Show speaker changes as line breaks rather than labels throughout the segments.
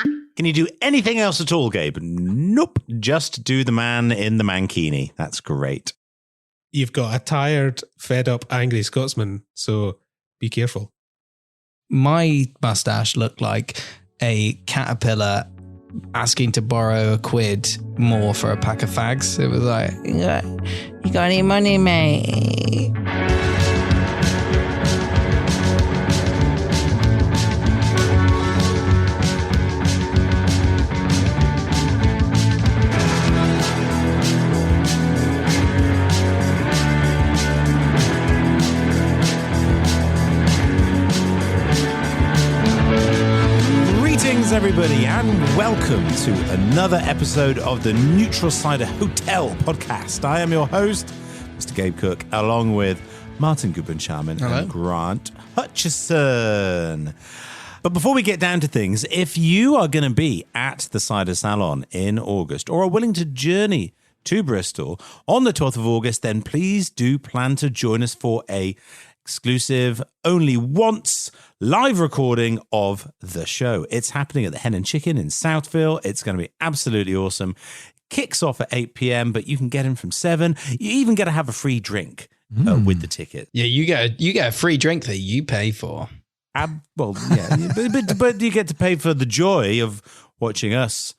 Can you do anything else at all, Gabe? Nope. Just do the man in the mankini. That's great.
You've got a tired, fed up, angry Scotsman, so be careful.
My mustache looked like a caterpillar asking to borrow £1 more for a pack of fags. It was like, you got any money, mate?
Everybody, and welcome to another episode of the Neutral Cider Hotel podcast. I am your host, Mr. Gabe Cook, along with Martyn and Grant Hutchison. But before we get down to things, if you are going to be at the Cider Salon in August or are willing to journey to Bristol on the 12th of August, then please do plan to join us for a exclusive, only once live recording of the show. It's happening at the Hen and Chicken in Southville. It's going to be absolutely awesome. Kicks off at 8 p.m, but you can get in from 7. You even get to have a free drink with the ticket.
Yeah, you get a free drink that you pay for.
Well, yeah, but you get to pay for the joy of watching us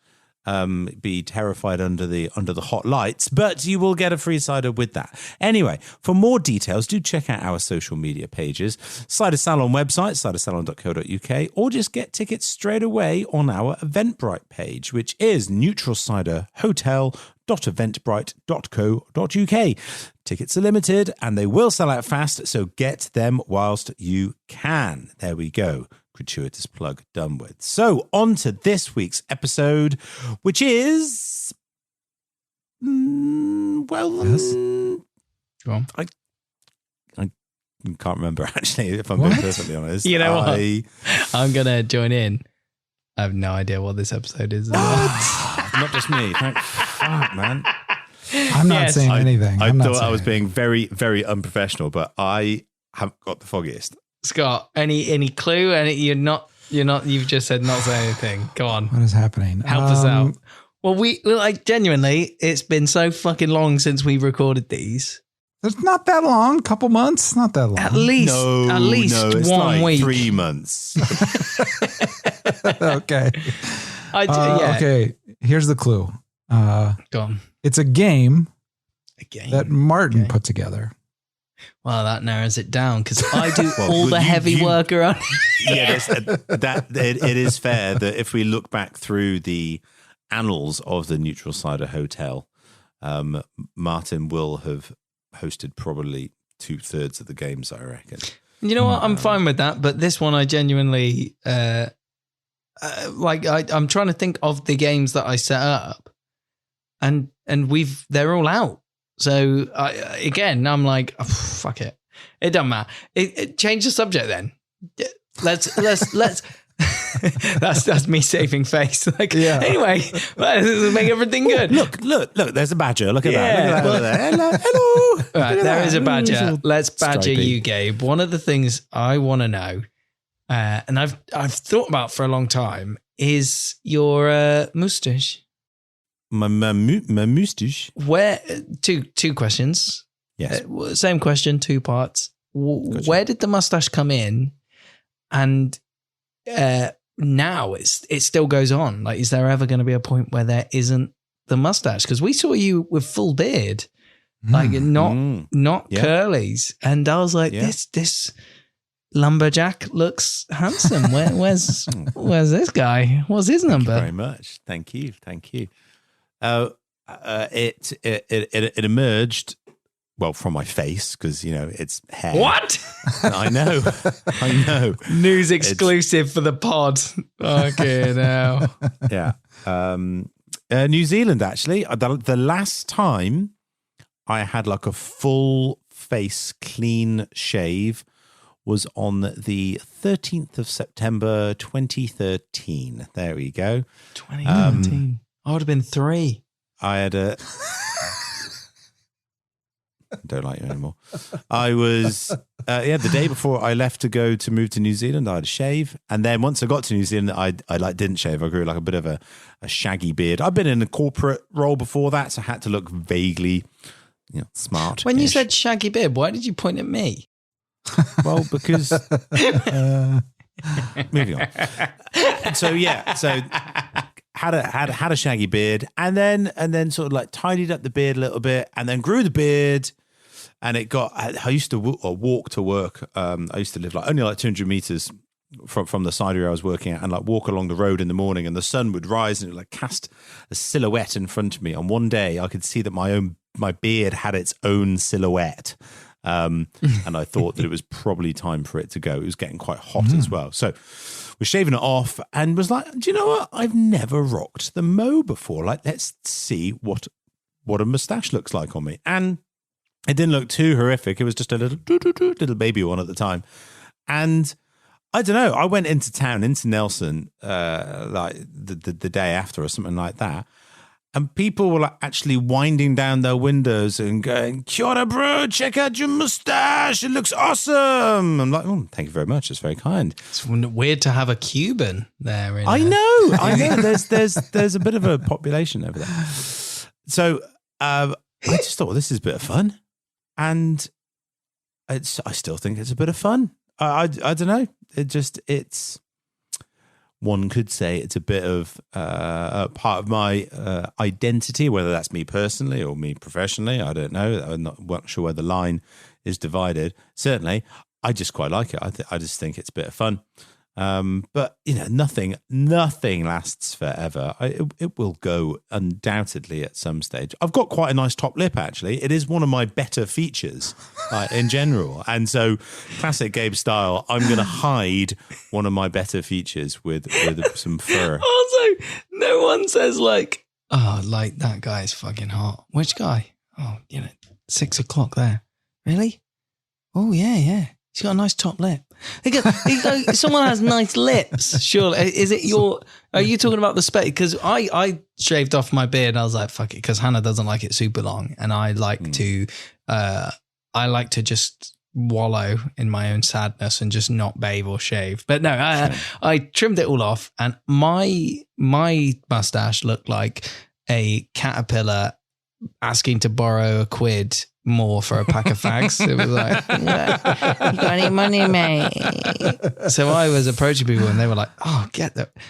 be terrified under the hot lights, but you will get a free cider with that. Anyway, for more details, do check out our social media pages, Cider Salon website, cidersalon.co.uk, or just get tickets straight away on our Eventbrite page, which is neutralciderhotel.eventbrite.co.uk. Tickets are limited and they will sell out fast, so get them whilst you can. There we go. Gratuitous plug done with. So on to this week's episode, which is
Go on.
I can't remember actually, if I'm being perfectly honest.
You know what? I'm gonna join in. I have no idea what this episode is about.
Not just me. Thank fuck, man.
I'm not saying anything.
I thought I was being very, very unprofessional, but I haven't got the foggiest.
Scott, any clue? You've just said not say anything. Go on.
What is happening?
Help us out. Well, we genuinely, it's been so fucking long since we recorded these.
It's not that long. Couple months. Not that long.
At least
it's
1
like
week.
3 months.
Okay.
Yeah.
Okay. Here's the clue.
Go on.
It's a game that Martyn put together.
Well, that narrows it down because I do all the heavy work around.
Yeah, it is fair that if we look back through the annals of the Neutral Cider Hotel, Martyn will have hosted probably 2/3 of the games, I reckon.
You know what? I'm fine with that, but this one I genuinely I'm trying to think of the games that I set up, and they're all out. So I'm like, oh, fuck it. It doesn't matter. Change the subject then. Let's. that's me saving face. Anyway, let's make everything good.
Look. There's a badger. Look at that. Look at that over there. Hello.
Right, there is a badger. Let's badger you, Gabe. One of the things I want to know, and I've thought about for a long time, is your moustache.
My moustache.
Where two questions?
Yes.
Same question, 2 parts.
Gotcha.
Where did the mustache come in? And now it still goes on. Like, is there ever going to be a point where there isn't the mustache? Because we saw you with full beard, not curlies, and I was like, this lumberjack looks handsome. Where's this guy? What's his number?
Thank you very much. Thank you. It emerged, well, from my face because it's hair.
What?
I know.
News exclusive for the pod. Okay, now.
Yeah. New Zealand, actually. The last time I had like a full face clean shave was on the 13th of September 2013. There we go.
2013. I would have been 3.
I had a... don't like you anymore. I was, the day before I left to move to New Zealand, I had a shave. And then once I got to New Zealand, I didn't shave. I grew like a bit of a shaggy beard. I've been in a corporate role before that, so I had to look vaguely, smart.
When you said shaggy beard, why did you point at me?
Well, because moving on. So had a shaggy beard, and then sort of like tidied up the beard a little bit, and then grew the beard, and it got. I used to walk to work. I used to live only 200 meters from the cidery I was working at, and walk along the road in the morning, and the sun would rise and it would cast a silhouette in front of me. And one day I could see that my beard had its own silhouette. And I thought that it was probably time for it to go. It was getting quite hot as well. So we're shaving it off and was like, do you know what? I've never rocked the mo before. Let's see what a mustache looks like on me. And it didn't look too horrific. It was just a little baby one at the time. And I don't know. I went into town, into Nelson, the day after or something like that. And people were actually winding down their windows and going, "Kia ora, bro, check out your mustache. It looks awesome." I'm like, "Oh, thank you very much. It's very kind."
It's weird to have a Cuban there.
I know. There's a bit of a population over there. So I just thought, this is a bit of fun. And I still think it's a bit of fun. I don't know. It's... One could say it's a bit of a part of my identity, whether that's me personally or me professionally. I don't know. I'm not sure where the line is divided. Certainly, I just quite like it. I just think it's a bit of fun. But nothing lasts forever. It will go undoubtedly at some stage. I've got quite a nice top lip, actually. It is one of my better features in general. And so, classic Gabe style, I'm going to hide one of my better features with some fur.
Also, no one says that guy is fucking hot. Which guy? Oh, 6 o'clock there. Really? Oh, yeah. He's got a nice top lip. Someone has nice lips. Surely, are you talking about the spec? Because I shaved off my beard and I was like, fuck it, because Hannah doesn't like it super long, and I like to just wallow in my own sadness and just not bathe or shave. But no, I trimmed it all off, and my mustache looked like a caterpillar asking to borrow £1 more for a pack of fags. It was like, you got any money, mate? So I was approaching people and they were like, "Oh,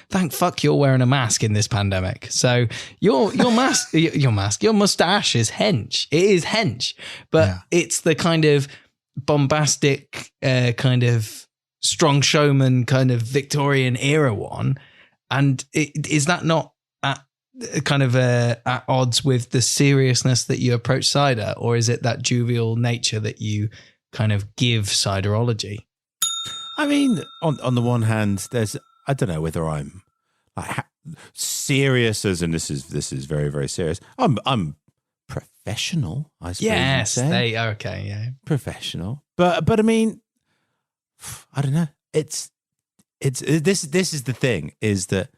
thank fuck you're wearing a mask in this pandemic." So your mustache is hench. It is hench, but it's the kind of bombastic, kind of strong showman, kind of Victorian era one. And is that not at odds with the seriousness that you approach cider, or is it that jovial nature that you kind of give ciderology?
I mean, on the one hand, I don't know whether I'm serious, as in this is very, very serious. I'm professional, I suppose.
Yes, they are. Okay, yeah,
professional. But I mean, I don't know. This is the thing, is that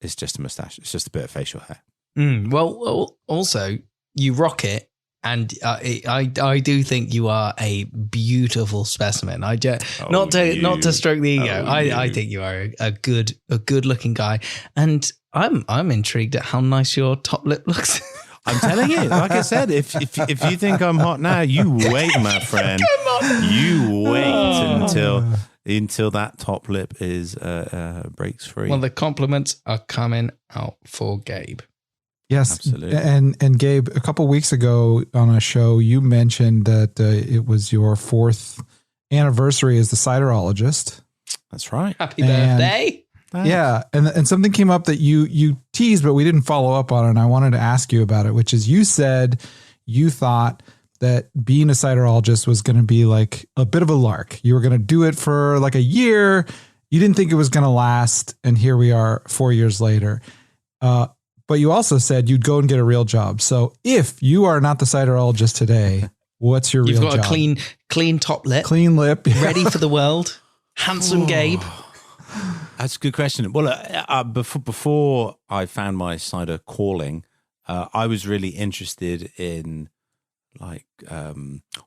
it's just a mustache. It's just a bit of facial hair.
Well, also you rock it, and I do think you are a beautiful specimen. Not to stroke the ego. I think you are a good looking guy, and I'm intrigued at how nice your top lip looks.
I'm telling you, like I said, if you think I'm hot now, you wait, my friend. You wait until that top lip is breaks free.
Well, the compliments are coming out for Gabe.
Yes,
absolutely.
And Gabe, a couple of weeks ago on a show, you mentioned that it was your 4th anniversary as the Ciderologist.
That's right.
Happy birthday!
Thanks.
Yeah, and something came up that you teased, but we didn't follow up on it, and I wanted to ask you about it, which is you said you thought that being a ciderologist was going to be like a bit of a lark. You were going to do it for like a year. You didn't think it was going to last. And here we are 4 years later. But you also said you'd go and get a real job. So if you are not the ciderologist today, what's your real job?
You've got a clean top lip.
Clean lip. Yeah.
Ready for the world. Handsome Gabe.
That's a good question. Well, before I found my cider calling, I was really interested in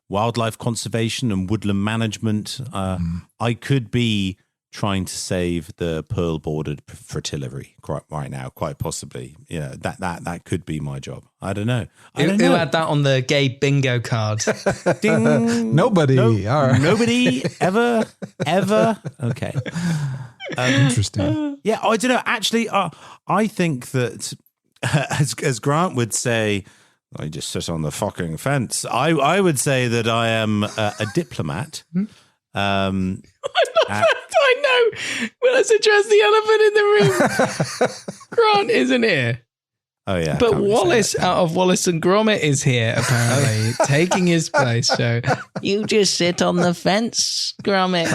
wildlife conservation and woodland management. I could be trying to save the pearl-bordered fritillary right now, quite possibly. Yeah, that could be my job. I don't know.
Who had that on the Gabe bingo card?
Ding.
Nobody. All right.
Nobody ever. Okay.
Interesting.
Yeah, I don't know. Actually, I think that, as Grant would say, I just sit on the fucking fence. I would say that I am a diplomat.
I know. Well, let's address the elephant in the room. Grant isn't here.
Oh, yeah.
But Wallace out of Wallace and Gromit is here, apparently, taking his place. So you just sit on the fence, Gromit.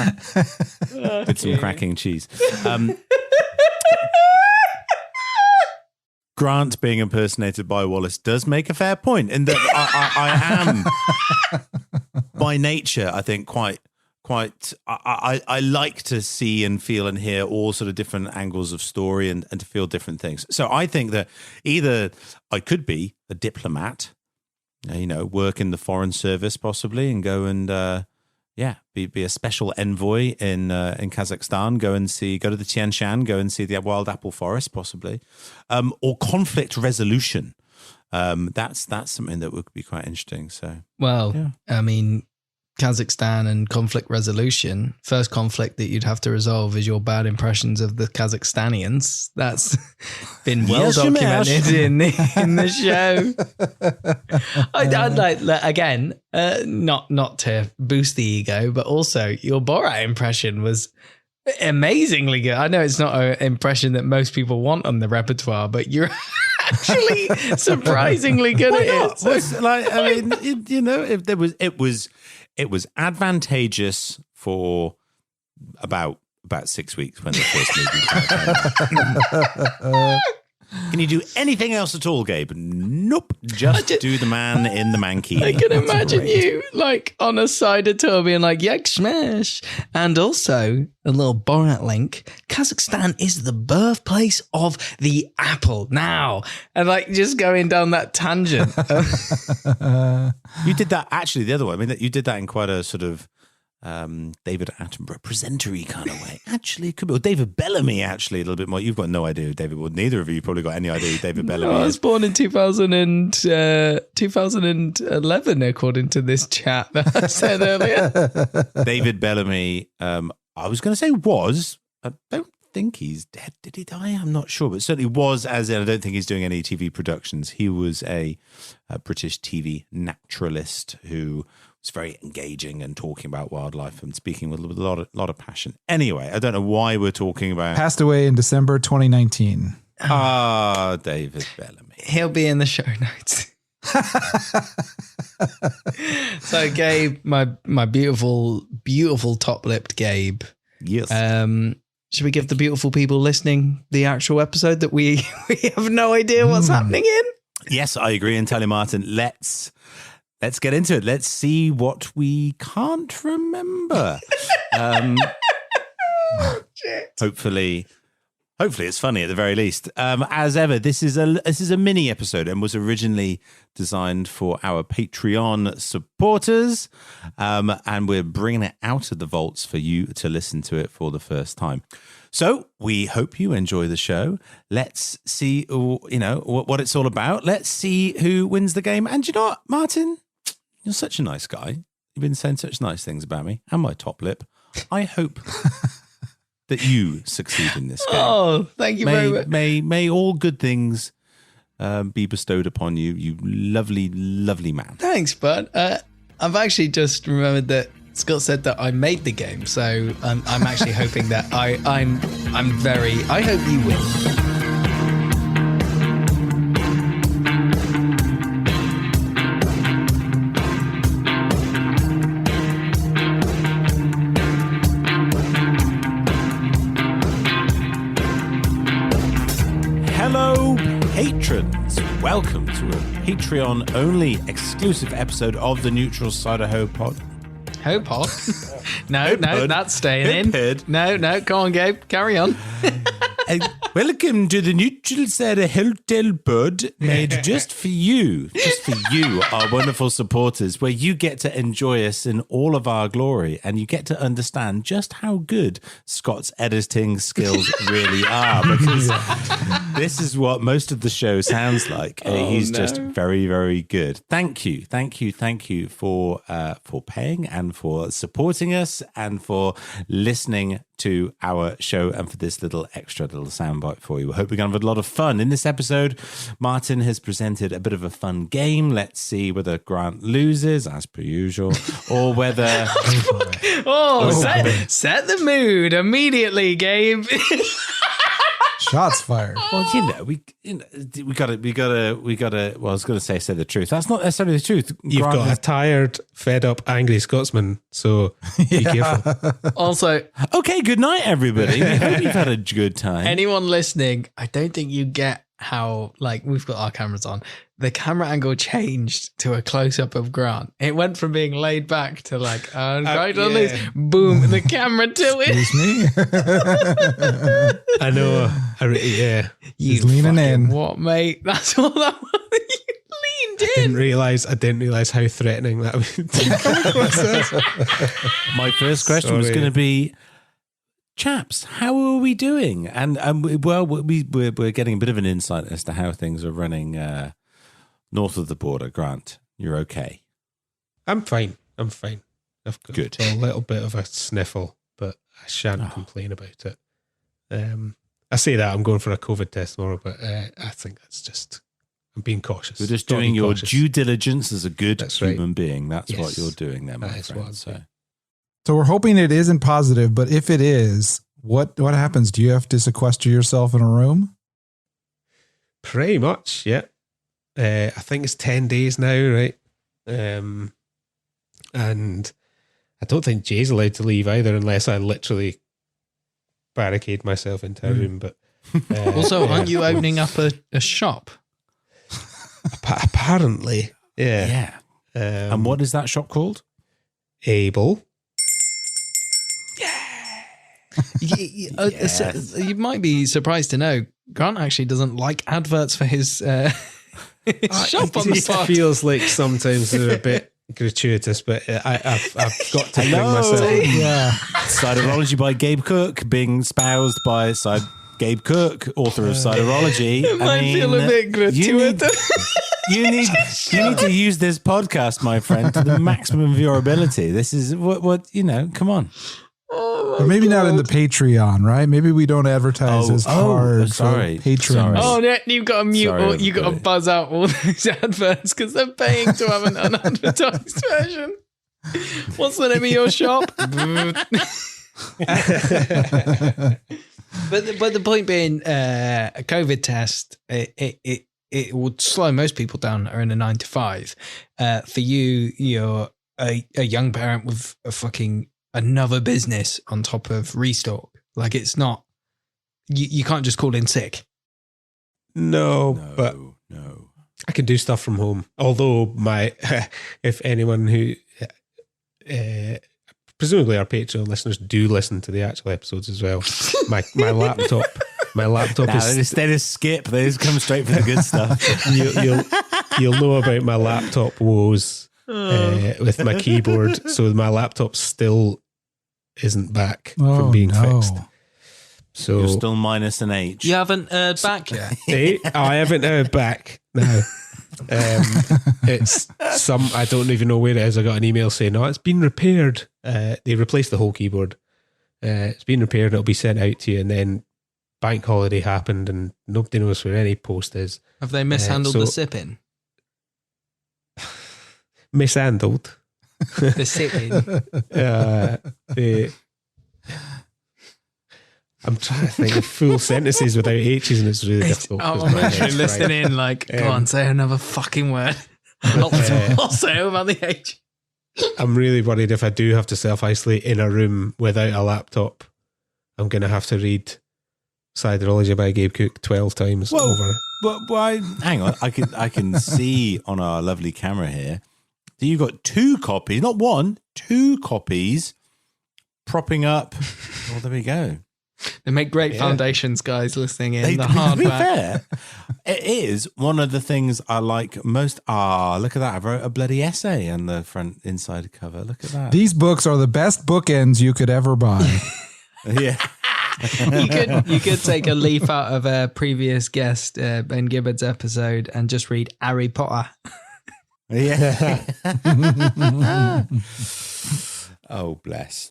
With some cracking cheese. Grant being impersonated by Wallace does make a fair point in that I am, by nature, I think, quite. I like to see and feel and hear all sort of different angles of story and to feel different things. So I think that either I could be a diplomat, work in the foreign service possibly, and go and be a special envoy in Kazakhstan. Go to the Tian Shan, go and see the wild apple forest possibly, or conflict resolution. That's something that would be quite interesting. So
I mean, Kazakhstan and conflict resolution. First conflict that you'd have to resolve is your bad impressions of the Kazakhstanians. That's been well documented in the show. I'd like, again, not to boost the ego, but also your Borat impression was amazingly good. I know it's not an impression that most people want on the repertoire, but you're actually surprisingly good at it. So,
it was advantageous for about 6 weeks when the first movie came out. Can you do anything else at all, Gabe? Nope. Just do the man in the mankini.
I can imagine you on a cider tour being like, yak smash. And also a little Borat link. Kazakhstan is the birthplace of the apple now. And just going down that tangent.
You did that actually the other way. I mean, you did that in quite a sort of David Attenborough presentery kind of way. Actually, it could be. Or David Bellamy, actually, a little bit more. You've got no idea who David. Well, neither of you probably got any idea who David Bellamy is.
I was born in 2011, according to this chat that I said earlier.
David Bellamy, I was going to say was. I don't think he's dead. Did he die? I'm not sure, but certainly was, as in I don't think he's doing any TV productions. He was a British TV naturalist who was very engaging and talking about wildlife and speaking with a lot of passion. Anyway, I don't know why we're talking about...
Passed away in December 2019.
David Bellamy.
He'll be in the show notes. So Gabe, my beautiful, beautiful top-lipped Gabe.
Yes.
Should we give the beautiful people listening the actual episode that we have no idea what's happening in?
Yes, I agree. And tell you, Martyn, let's get into it. Let's see what we can't remember. Hopefully it's funny at the very least. As ever, this is a mini episode and was originally designed for our Patreon supporters, and we're bringing it out of the vaults for you to listen to it for the first time. So we hope you enjoy the show. Let's see, what it's all about. Let's see who wins the game. And you know what, Martyn? You're such a nice guy. You've been saying such nice things about me and my top lip. I hope that you succeed in this game.
Oh, thank you very much.
May all good things be bestowed upon you, you lovely, lovely man.
Thanks, bud. I've actually just remembered that Scott said that I made the game, so I'm actually hoping that I hope you win.
Patrons, welcome to a Patreon-only exclusive episode of the Neutral Cider Ho Pod.
Ho Pod? No, that's staying in. No, come on, Gabe, carry on.
Welcome to the Neutral Cider Hotel Pod, made just for you, our wonderful supporters, where you get to enjoy us in all of our glory, and you get to understand just how good Scott's editing skills really are, because this is what most of the show sounds like. He's just very, very good. Thank you for paying and for supporting us and for listening to our show and for this little soundbite for you. We hope we're going to have a lot of fun. In this episode, Martyn has presented a bit of a fun game. Let's see whether Grant loses, as per usual, or whether...
set the mood immediately, Gabe.
Shots fired.
Well, we gotta. Well, I was going to say the truth. That's not necessarily the truth.
You've got a tired, fed up, angry Scotsman, so be careful.
Also,
okay. Good night, everybody. We hope you've had a good time.
Anyone listening, I don't think you get how, like, we've got our cameras on. The camera angle changed to a close up of Grant. It went from being laid back to like, right on this, boom, the camera tilted.
Excuse me.
I know.
You
leaning in.
What, mate? That's all that was. You leaned in.
I didn't realize how threatening that was.
My first question was going to be, chaps, how are we doing? And we're getting a bit of an insight as to how things are running north of the border. Grant, you're okay?
I'm fine. I've got
Good.
a little bit of a sniffle, but I shan't complain about it. I say that I'm going for a COVID test tomorrow, but I think that's just, I'm being cautious.
You're just doing your due diligence as a good human being. That's
yes.
what you're doing there, my friend.
So we're hoping it isn't positive, but if it is, what happens? Do you have to sequester yourself in a room?
Pretty much, yeah. I think it's 10 days now, right? And I don't think Jay's allowed to leave either unless I literally barricade myself into a room. But
also, aren't you opening up a shop?
Apparently, yeah.
And what is that shop called?
Able.
You might be surprised to know Grant actually doesn't like adverts for his shop on the pod.
It feels like sometimes they're a bit gratuitous, but I've got to bring myself.
Yeah.
Ciderology by Gabe Cook, being espoused by Gabe Cook, author of Ciderology.
It might feel a bit gratuitous.
You need to use this podcast, my friend, to the maximum of your ability. This is what come on.
Or maybe not in the Patreon, right? Maybe we don't advertise as hard.
Sorry.
Patreon.
Oh, you've got to mute or you got to buzz out all those adverts because they're paying to have an unadvertised version. What's the name of your shop? But the point being, a COVID test, it would slow most people down that are in a 9 to 5. For you, you're a young parent with a fucking another business on top of restock. Like, it's not, you can't just call in sick.
No, but
no.
I can do stuff from home. Although if anyone who, presumably our Patreon listeners do listen to the actual episodes as well. My laptop is...
Instead of skip, they just come straight for the good stuff.
You'll know about my laptop woes with my keyboard. So my laptop still isn't back from being fixed. So
you're still minus an H.
You haven't heard back yet?
I haven't heard back. No. It's I don't even know where it is. I got an email saying, it's been repaired. They replaced the whole keyboard. It's been repaired. It'll be sent out to you. And then bank holiday happened and nobody knows where any post is.
Have they mishandled the sipping?
Mishandled.
The sipping.
I'm trying to think of full sentences without H's and it's really difficult.
I'm actually listening in like, go on, say another fucking word. I'll say it without the H.
I'm really worried if I do have to self-isolate in a room without a laptop, I'm going to have to read Ciderology by Gabe Cook 12 times over.
Well, hang on. I can see on our lovely camera here that you've got 2 copies, not 1, 2 copies propping up. Well, there we go.
They make great foundations, guys, listening in.
To
hard
be
work.
fair, it is one of the things I like most. Look at that. I wrote a bloody essay on the front inside cover. Look at that.
These books are the best bookends you could ever buy.
Yeah.
You could take a leaf out of a previous guest, Ben Gibbard's episode, and just read Harry Potter.
Yeah. Oh, bless.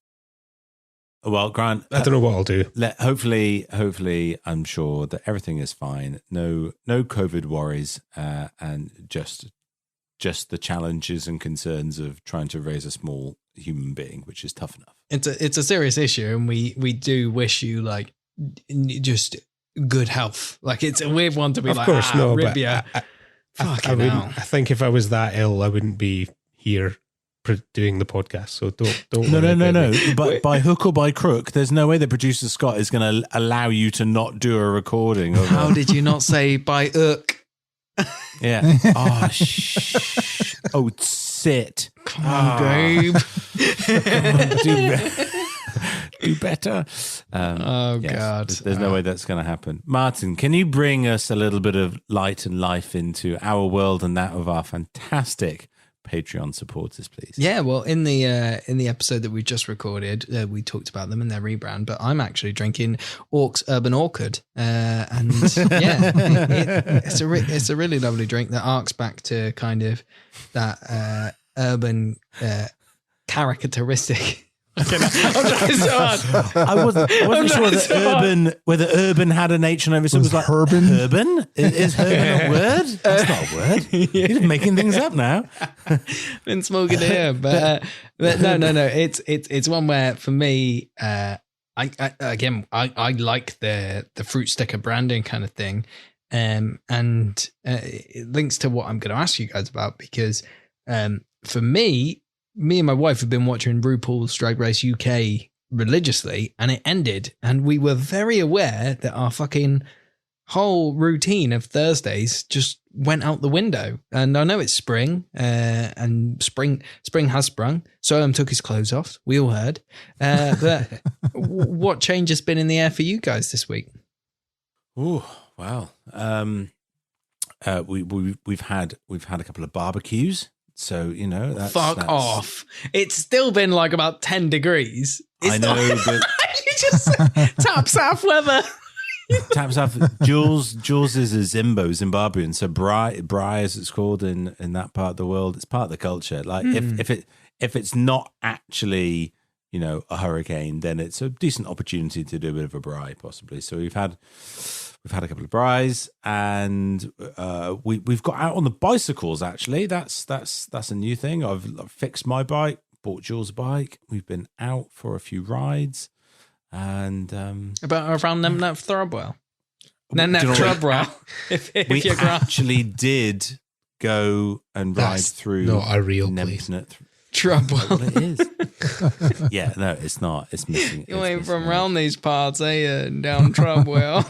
Well, Grant,
I don't know what I'll do.
Hopefully, I'm sure that everything is fine. No COVID worries, and just the challenges and concerns of trying to raise a small human being, which is tough enough.
It's a serious issue, and we do wish you like just good health. Like it's a weird one to be
Of course, no, but
Ribia.
I think if I was that ill, I wouldn't be here doing the podcast. So don't.
No. But by hook or by crook, there's no way that producer Scott is going to allow you to not do a recording.
How did you not say by hook?
Yeah. Oh, sit.
Come on, Gabe.
Do better.
God.
There's no way that's going to happen. Martyn, can you bring us a little bit of light and life into our world and that of our fantastic Patreon supporters, please?
Yeah, well, in the episode that we just recorded, we talked about them and their rebrand, but I'm actually drinking Orcs Urban Orchid, and it's a really lovely drink that arcs back to kind of that urban characteristic. I'm trying so hard.
I wasn't sure whether urban had an H and over. So it was like
Herban?
Herban? Is Herban a word? That's not a word. You're just making things up now.
Been smoking here, but no. It's one where for me, I like the fruit sticker branding kind of thing, and it links to what I'm going to ask you guys about because for me and my wife have been watching RuPaul's Drag Race UK religiously, and it ended, and we were very aware that our fucking whole routine of Thursdays just went out the window. And I know it's spring, and spring has sprung. Soham took his clothes off. We all heard. But what change has been in the air for you guys this week?
Oh, wow. We've had a couple of barbecues. So, that's...
Fuck off. It's still been like about 10 degrees.
I know, but...
You just tap south weather.
Tap south. Jules is a Zimbabwean. So Bri, as it's called in that part of the world, it's part of the culture. Like if it's not actually, a hurricane, then it's a decent opportunity to do a bit of a Bri, possibly. So we've had a couple of Bris, and we've got out on the bicycles. Actually, that's a new thing. I've fixed my bike, bought Jules a bike. We've been out for a few rides, and
about around them that Throbwell. Then that Throbwell.
We actually did go and ride through.
Not a real place.
Throbwell.
Well, it is. Yeah, no, it's not. It's missing.
You ain't from around these parts, eh? Down Throbwell.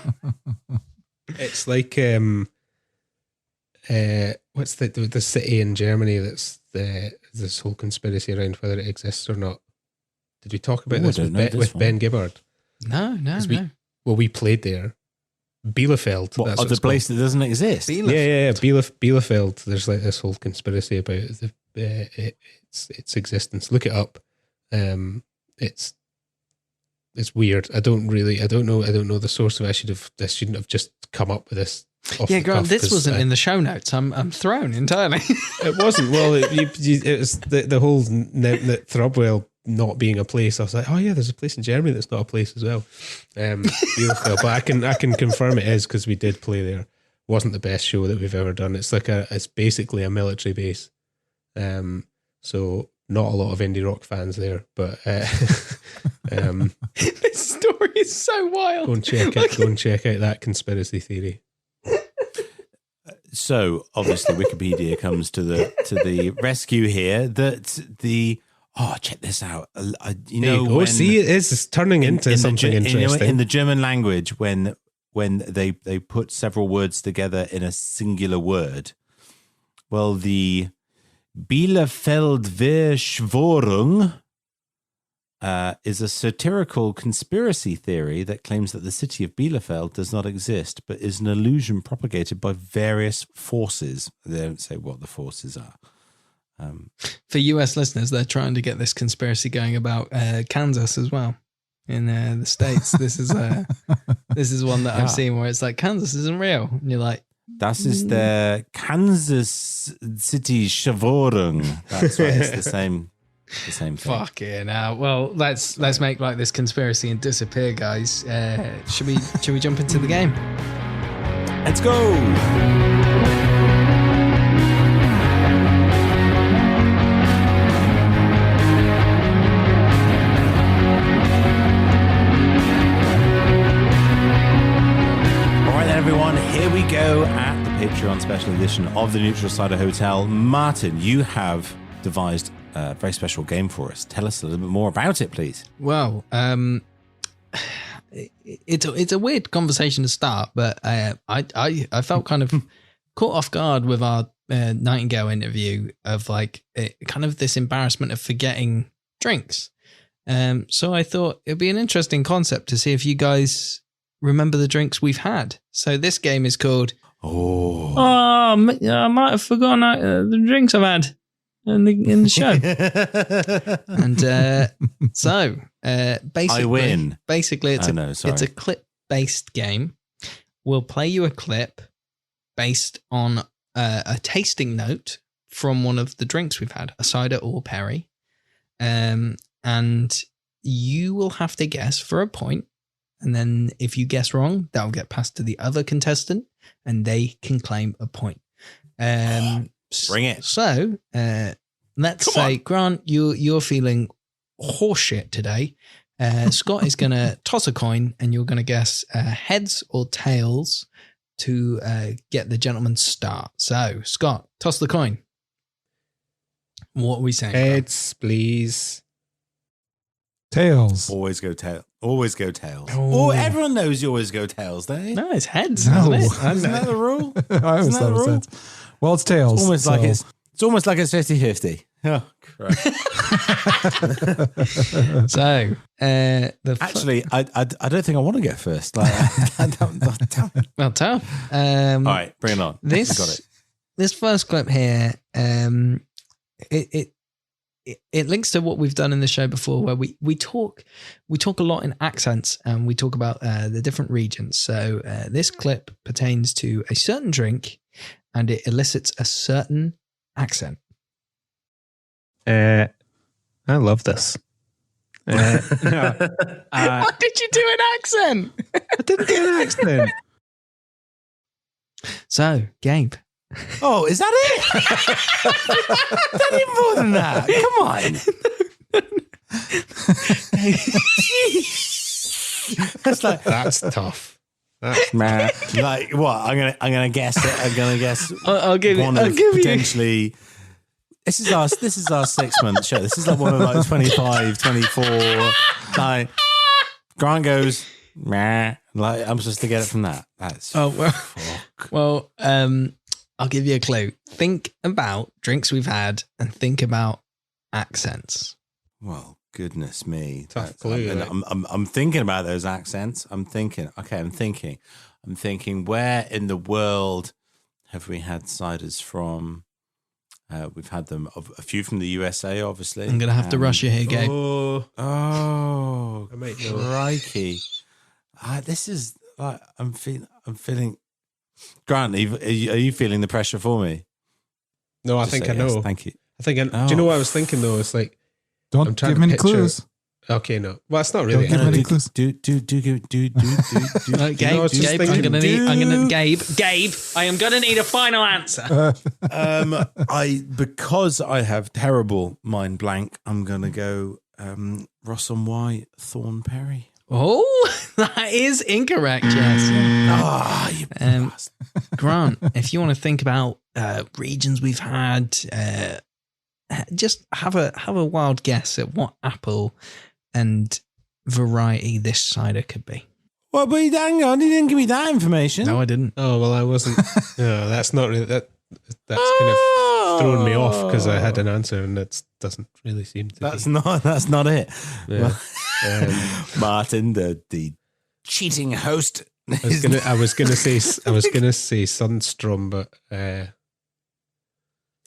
It's like what's the city in Germany that's this whole conspiracy around whether it exists or not? Did we talk about this with Ben Gibbard?
No.
We played there. Bielefeld.
What, the place that doesn't exist?
Bielefeld. There's like this whole conspiracy about its existence. Look it up. It's weird. I don't know the source of it. I shouldn't have just come up with this.
Grant, this wasn't in the show notes. I'm thrown entirely.
It wasn't. Well, it was the whole Throbwell not being a place. I was like, oh yeah, there's a place in Germany that's not a place as well. Bielefeld, but I can confirm it is because we did play there. It wasn't the best show that we've ever done. It's basically a military base. So not a lot of indie rock fans there, but
this story is so wild.
Go and check out that conspiracy theory.
So obviously Wikipedia comes to the rescue here. Check this out.
It's turning into something interesting.
In the German language, when they put several words together in a singular word, well, the Bielefeld Verschwörung is a satirical conspiracy theory that claims that the city of Bielefeld does not exist, but is an illusion propagated by various forces. They don't say what the forces are.
For US listeners, they're trying to get this conspiracy going about Kansas as well. In the States, this is one that I've seen where it's like, Kansas isn't real. And you're like,
Das ist der Kansas City Schwörung. That's right. It's the same thing.
fucking hell. Well, let's make like this conspiracy and disappear, guys. Should we jump into the game?
Let's go. Everyone, here we go at the Patreon special edition of the Neutral Cider Hotel. Martyn, you have devised a very special game for us. Tell us a little bit more about it, please.
Well, it's a weird conversation to start, but I felt kind of caught off guard with our Nightingale interview of like kind of this embarrassment of forgetting drinks. So I thought it'd be an interesting concept to see if you guys remember the drinks we've had. So this game is called I might have forgotten the drinks I've had in the show. And so basically,
I win.
Basically, it's a clip-based game. We'll play you a clip based on a tasting note from one of the drinks we've had, a cider or perry, and you will have to guess for a point. And then if you guess wrong, that'll get passed to the other contestant and they can claim a point.
Bring it.
So let's say, Grant, you're feeling horseshit today. Scott is going to toss a coin and you're going to guess heads or tails to get the gentleman's start. So, Scott, toss the coin. What are we saying?
Heads, please.
Tails.
Always go tails.
Oh.
Oh, everyone knows you always go tails, don't you?
No, it's heads.
No.
Isn't it?
Isn't that the rule?
I always thought it was heads. Well, it's tails.
It's almost like it's 50-50. Oh, Christ.
So,
actually, I don't think I want to go first. Like,
well, tell.
All right, bring it on.
This
Got it.
This first clip here, it links to what we've done in the show before, where we talk a lot in accents and we talk about the different regions. So this clip pertains to a certain drink and it elicits a certain accent.
I love this.
What did you do an accent?
I didn't do an accent.
So, Gabe.
Oh, is that it? That ain't more than that. Come on.
That's tough.
Man, like what? I'm gonna guess it. I'm gonna guess.
I'll give you.
Potentially. This is our 6-month show. This is like one of like 25, 24. Like Grant goes, meh. Like I'm supposed to get it from that. That's
well. I'll give you a clue. Think about drinks we've had and think about accents.
Well, goodness me.
Tough clue.
I'm thinking about those accents. I'm thinking, where in the world have we had ciders from? We've had them, a few from the USA, obviously.
I'm going to have to rush you here, Gabe.
Oh,
I might know.
crikey. This is like, I'm feeling. Grant, are you feeling the pressure for me?
No, I
Just
think
say
I know.
yes, thank you.
Do you know what I was thinking though? It's like,
don't give me any clues.
Okay, no. Well, it's not really.
Don't give me any clues.
Gabe, I am going to need a final answer.
Because I have terrible mind blank, I'm going to go Ross and White, Thorn Perry.
Oh, that is incorrect, Jess.
You
Grant, if you want to think about regions we've had, just have a wild guess at what apple and variety this cider could be.
Well, but hang on, you didn't give me that information.
No, I didn't.
Oh well, I wasn't. No, that's not really that. that's kind of thrown me off because I had an answer and that doesn't really seem to.
That's not it.
Yeah.
Martyn, the cheating host.
I was gonna say Sundstrom, but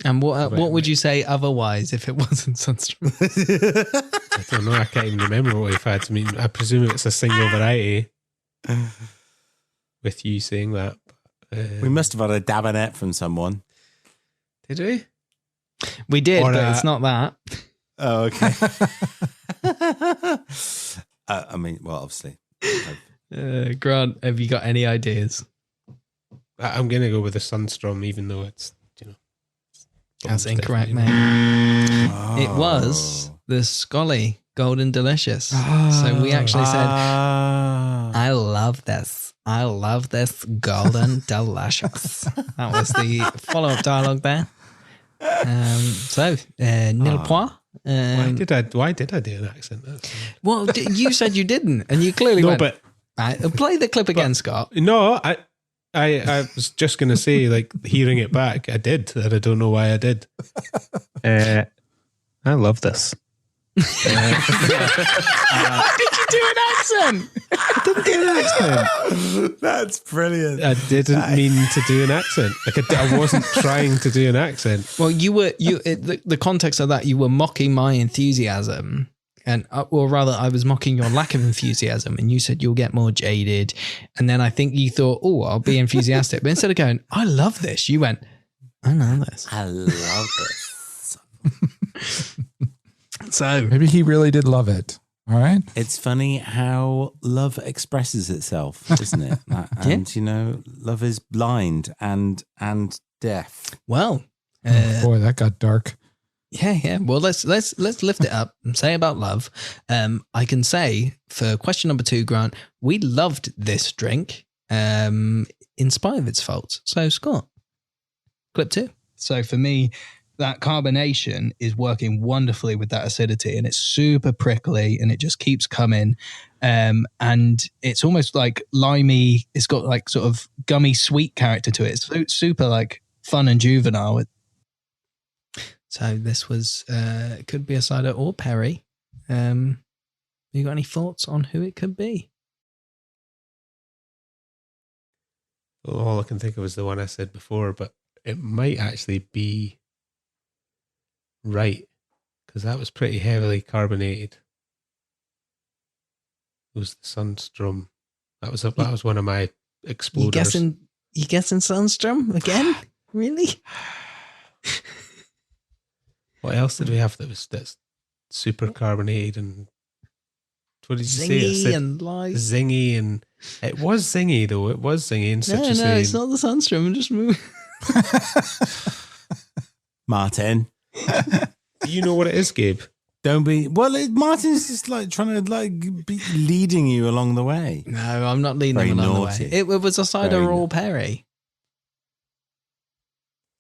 and what would you say otherwise if it wasn't Sunstrom?
I don't know. I can't even remember what we've had. I mean, I presume it's a single variety. With you saying that,
we must have had a dabanet from someone.
Did we?
We did, but it's not that.
Oh, okay. I mean, well, obviously.
Grant, have you got any ideas?
I'm going to go with the Sunstrom, even though it's,
That's incorrect, mate. It was the Scully Golden Delicious. So we actually said, I love this. I love this Golden Delicious. That was the follow-up dialogue there. Nil point.
Why did I do an accent?
Well, you said you didn't, and you clearly went.
But
play the clip again, Scott.
No, I was just going to say, like, hearing it back, I did, and I don't know why I did. I love this.
Why did you do an accent?
I didn't do an accent.
That's brilliant.
I didn't mean to do an accent. Like I wasn't trying to do an accent.
Well, the context of that, you were mocking my enthusiasm, and or rather, I was mocking your lack of enthusiasm. And you said you'll get more jaded, and then I think you thought, oh, I'll be enthusiastic. But instead of going, I love this, you went, I love this.
I love this.
So
maybe he really did love it. All right.
It's funny how love expresses itself, isn't it? And love is blind and deaf.
Well,
boy, that got dark.
Yeah. Well, let's lift it up and say about love. I can say for question number 2, Grant, we loved this drink in spite of its faults. So, Scott, clip 2.
So for me, that carbonation is working wonderfully with that acidity, and it's super prickly and it just keeps coming. And it's almost like limey. It's got like sort of gummy sweet character to it. It's super like fun and juvenile.
So this was, it could be a cider or Perry. You got any thoughts on who it could be?
Well, all I can think of is the one I said before, but it might actually be right, because that was pretty heavily carbonated. It was the Sunstrom. That was one of my exploders.
You guessing Sunstrom again? Really?
What else did we have that's super carbonated and what did you say?
Zingy and light.
Zingy, and it was zingy though. It was zingy in such a
No, it's not the Sunstrom. I'm just moving.
Martyn.
Do you know what it is, Gabe?
Don't be. Well, Martyn's just like trying to be leading you along the way.
No, I'm not leading
Very
them along
naughty.
the way. It was a cider or Perry.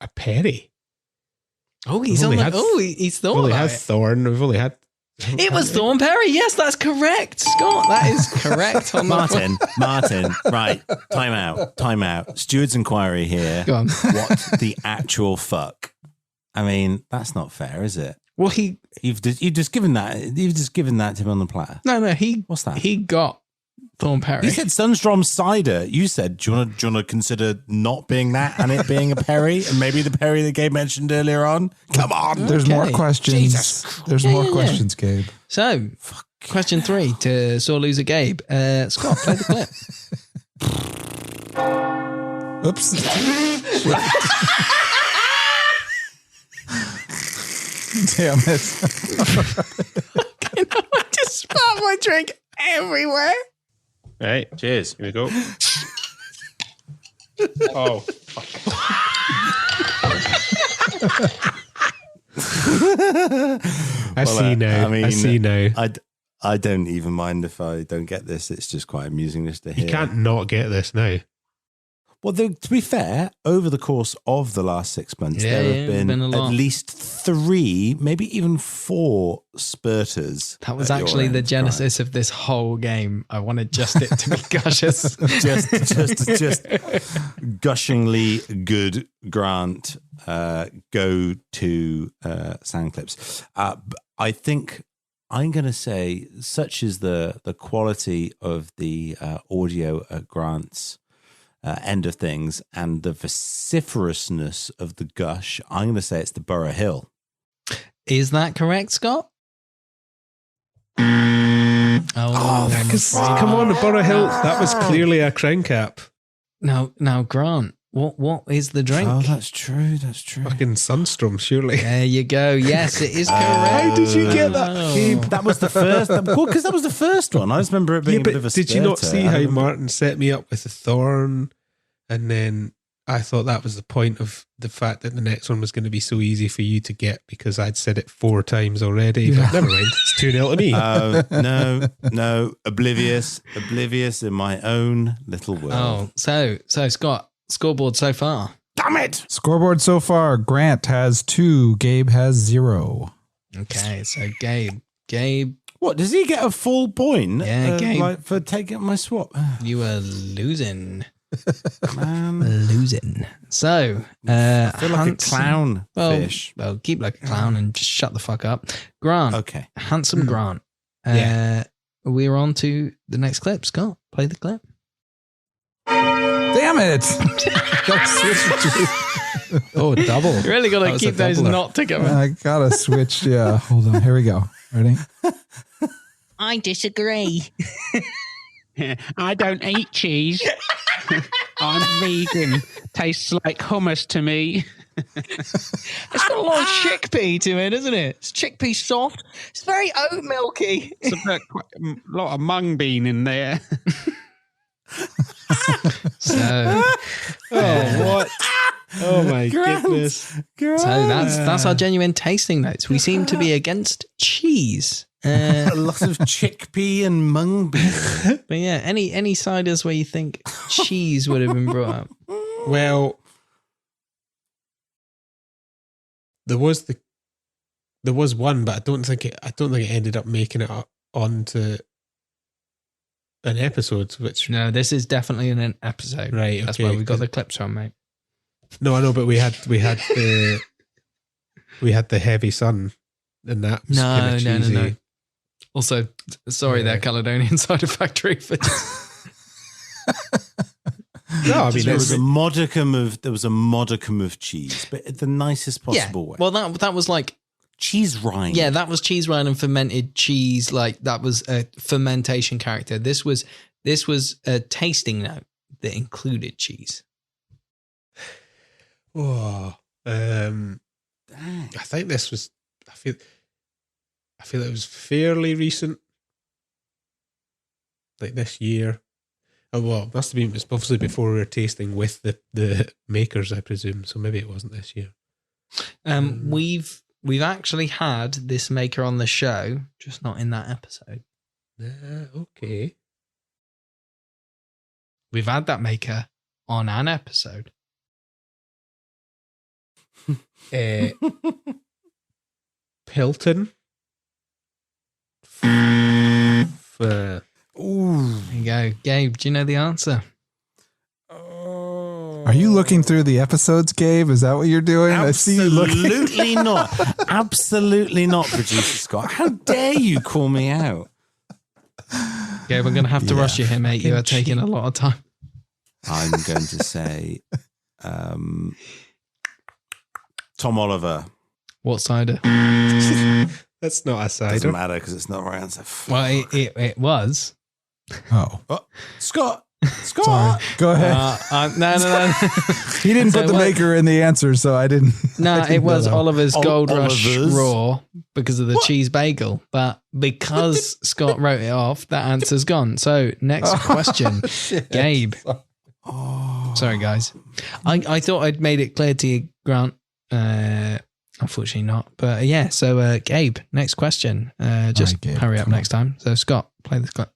A Perry?
Oh, he's on he's thought
We've only
about
had
it.
Thorn. We've only had.
It was Thorn Perry. Yes, that's correct, Scott. That is correct. On
Martyn, right. Time out. Stuart's inquiry here.
Go on.
What the actual fuck? I mean, that's not fair, is it?
Well,
you've just given that to him on the platter.
No,
what's that?
He got Thorn Perry.
He said Sunstrom cider. You said, do you want to consider not being that and it being a Perry, and maybe the Perry that Gabe mentioned earlier on? Come on.
There's more questions.
Jesus.
There's more questions, Gabe.
So, question 3 to sore loser Gabe. Scott, play the clip.
Oops. Damn it.
I just spat my drink everywhere.
Right, cheers. Here we go. Oh, fuck. I see now.
I don't even mind if I don't get this. It's just quite amusing just to hear.
You can't not get this now.
Well, to be fair, over the course of the last 6 months, there have been at least 3, maybe even 4 spurters.
That was actually the genesis of this whole game. I wanted just it to be gushers.
just gushingly good Grant go to sound clips. I think I'm going to say, such is the quality of the audio at Grant's end of things and the vociferousness of the gush, I'm going to say it's the Borough Hill.
Is that correct, Scott?
Come on, Borough Hill. That was clearly a crown cap.
Now, Grant, what is the drink?
Oh, that's true.
Fucking Sunstrom, surely.
There you go. Yes, it is correct.
How did you get that?
That was the first. Well, because that was the first one. I just remember it being a bit of a
did you not
spurter.
see how Martyn set me up with the thorn? And then I thought that was the point of the fact that the next one was going to be so easy for you to get because I'd said it 4 times already. But never mind. It's 2-0 to me.
No. Oblivious in my own little world.
Oh, so Scott, scoreboard so far.
Damn it!
Scoreboard so far, Grant has 2, Gabe has 0.
Okay, so Gabe.
What, does he get a full point?
Yeah, Gabe.
Like for taking my swap?
You were losing.
Man.
Losing. So,
I feel like a clown fish.
Well, keep like a clown and just shut the fuck up. Grant.
Okay.
Handsome Grant. We're on to the next clip. Scott, play the clip.
Damn it!
Oh, double.
You really got to keep those not together.
I gotta switch. Yeah, hold on. Here we go. Ready?
I disagree.
I don't eat cheese. I'm vegan. Tastes like hummus to me.
It's got a lot of chickpea to it, isn't it? It's chickpea soft. It's very oat milky.
It's a lot of mung bean in there.
So,
what? Oh my goodness.
So that's our genuine tasting notes. We seem to be against cheese.
A lot of chickpea and mung bean.
But yeah, any ciders where you think cheese would have been brought up?
Well, there was one, but I don't think it ended up making it onto an episode. Which
No, this is definitely an episode.
Right,
That's
okay,
where we got the clips from, mate.
No, I know, but we had the heavy sun, and that was
No.
cheesy.
Also, sorry there, Caledonian Cider Factory for
No, I mean
there was a modicum of cheese, but in the nicest possible way.
Well, that was like
cheese rind.
Yeah, that was cheese rind and fermented cheese. Like that was a fermentation character. This was a tasting note that included cheese.
Oh, I think this was. I feel it was fairly recent, like this year. Oh well, it must have been. It's obviously before we were tasting with the makers, I presume. So maybe it wasn't this year.
We've actually had this maker on the show, just not in that episode.
Okay.
We've had that maker on an episode.
Pilton.
Ooh. There you go. Gabe, do you know the answer?
Are you looking through the episodes, Gabe? Is that what you're doing? I see you looking.
Absolutely not. Absolutely not, producer Scott. How dare you call me out?
Gabe, I'm going to have to rush you here, mate. You are taking a lot of time.
I'm going to say Tom Oliver.
What cider?
That's not a cider.
Doesn't matter because it's not the right answer.
Well, it was.
Oh,
Scott.
Sorry. Go ahead.
No.
He didn't put the maker in the answer, so I didn't.
No, it was Oliver's Gold Rush
Oliver's.
Raw because of the cheese bagel. But because Scott wrote it off, that answer's gone. So next question, Gabe. Sorry, guys. I thought I'd made it clear to you, Grant. Unfortunately not. But yeah, so Gabe, next question. Just
right, Gabe,
hurry up
come
next time. So Scott, play this clip.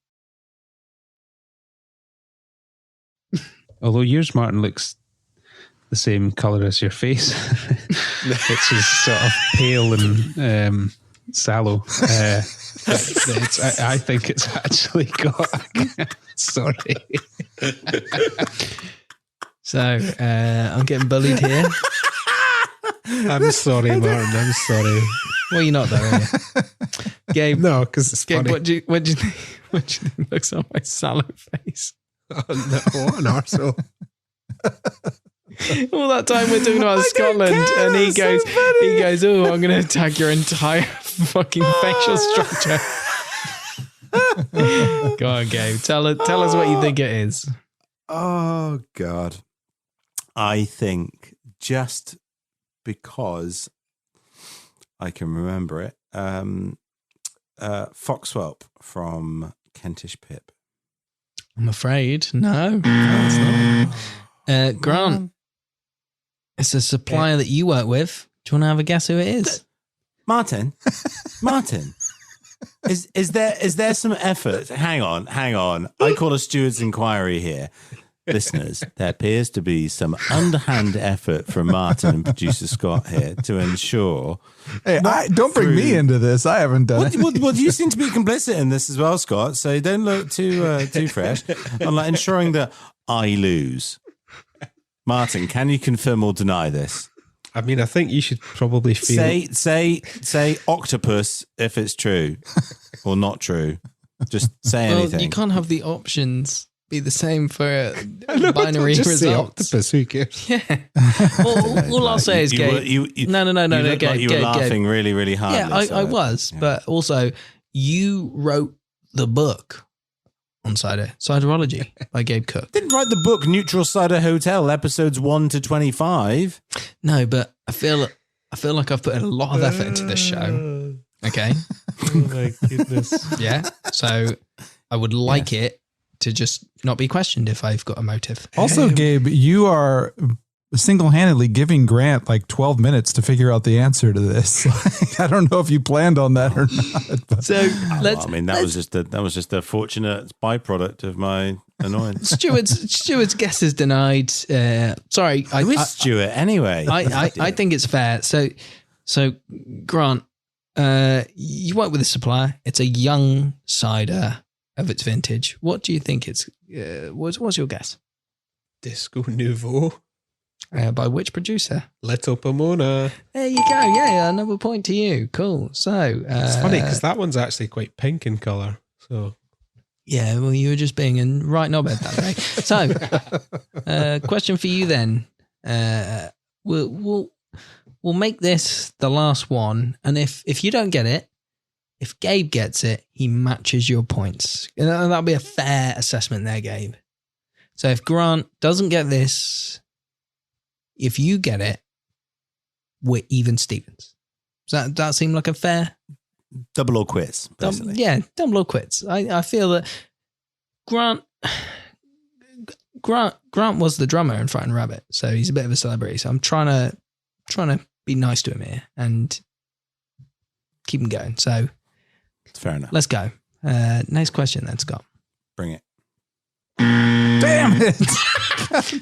Although yours, Martyn, looks the same colour as your face, which is sort of pale and sallow. I think it's actually got. Sorry.
So I'm getting bullied here.
I'm sorry, Martin. I'm sorry.
Well, you're not though, are you? Gabe,
No, because it's
Gabe,
funny.
what do you think? What do you think looks on my sallow face?
Oh, no, what an arsehole.
All that time we're talking about Scotland, and he goes, "Oh, I'm going to attack your entire fucking facial structure." Go on, Gabe. Tell us what you think it is.
Oh, God. I think just because I can remember it, Foxwhelp from Kentish Pip.
I'm afraid no. Grant, it's a supplier that you work with. Do you want to have a guess who it is?
Martyn. Is there some effort? Hang on. I call a steward's inquiry here. Listeners, there appears to be some underhand effort from Martyn and producer Scott here to ensure.
Hey, don't bring me into this. I haven't done it.
Well, you seem to be complicit in this as well, Scott. So don't look too fresh. I'm like ensuring that I lose. Martyn, can you confirm or deny this?
I mean, I think you should probably feel...
Say octopus if it's true or not true. Just say anything.
Well, you can't have the options be the same for
No,
binary
just
results.
say octopus, who cares?
Yeah. All I'll say is, Gabe.
You
No,
look
Gabe.
like you were
Gabe,
laughing really, really hard.
Yeah, I was, but also you wrote the book on cider, Ciderology by Gabe Cook.
Didn't write the book Neutral Cider Hotel episodes 1 to 25.
No, but I feel like I've put a lot of effort into this show. Okay.
Oh my goodness.
Yeah. So I would like it to just not be questioned if I've got a motive.
Also, Gabe, you are single-handedly giving Grant like 12 minutes to figure out the answer to this. I don't know if you planned on that or not. But.
So let's.
That was just a fortunate byproduct of my annoyance.
Stuart's guess is denied. Sorry,
Who is Stuart anyway?
I think it's fair. So Grant, you work with a supplier. It's a young cider of its vintage. What do you think it's? What's your guess?
Disco Nouveau.
By which producer?
Little Pomona.
There you go. Yeah, another point to you. Cool. So
It's funny because that one's actually quite pink in colour. So
yeah, well, you were just being a right knobhead that day. So, question for you then. We'll make this the last one, and if you don't get it, if Gabe gets it, he matches your points. And that'll be a fair assessment there, Gabe. So if Grant doesn't get this, if you get it, we're even Stevens. Does that seem like a fair?
Double or quits, basically.
Double or quits. I feel that Grant was the drummer in Frightened Rabbit, so he's a bit of a celebrity. So I'm trying to be nice to him here and keep him going. So
Fair enough.
let's go. Next question then, Scott.
Bring it.
Damn it.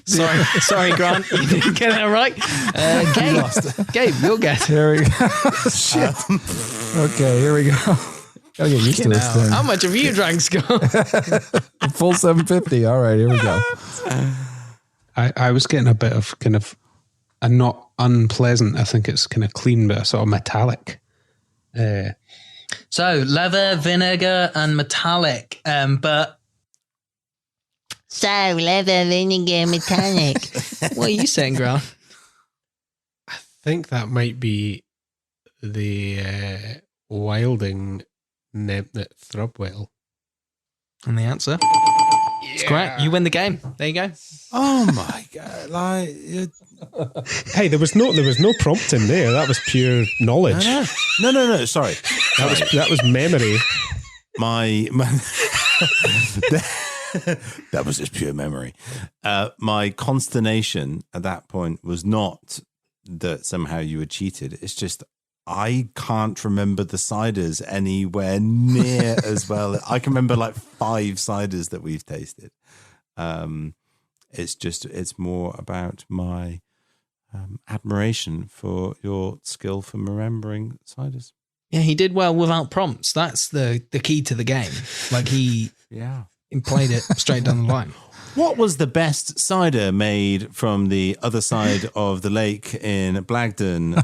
Sorry, Grant. You didn't get that right. Gabe, your guess.
Here we go. Shit. Okay, here we go. Gotta get used to this thing.
How much have you drank, Scott?
Full 750. All right, here we go.
I was getting a bit of kind of a not unpleasant, I think it's kind of clean, but a sort of metallic.
So leather, vinegar, and metallic. But
So, leather, vinegar, metallic.
what are you saying, Grant?
I think that might be the Wilding Nebnet Thrubwell.
And the answer? It's correct. You win the game. There you go.
Oh my God.
Hey, there was no prompting there. That was pure knowledge.
No. Sorry.
That was memory.
My that was just pure memory. My consternation at that point was not that somehow you were cheated. It's just I can't remember the ciders anywhere near as well. I can remember like 5 ciders that we've tasted. It's more about my admiration for your skill for remembering ciders.
Yeah, he did well without prompts. That's the key to the game. Like he played it straight down the line.
What was the best cider made from the other side of the lake in Blagdon?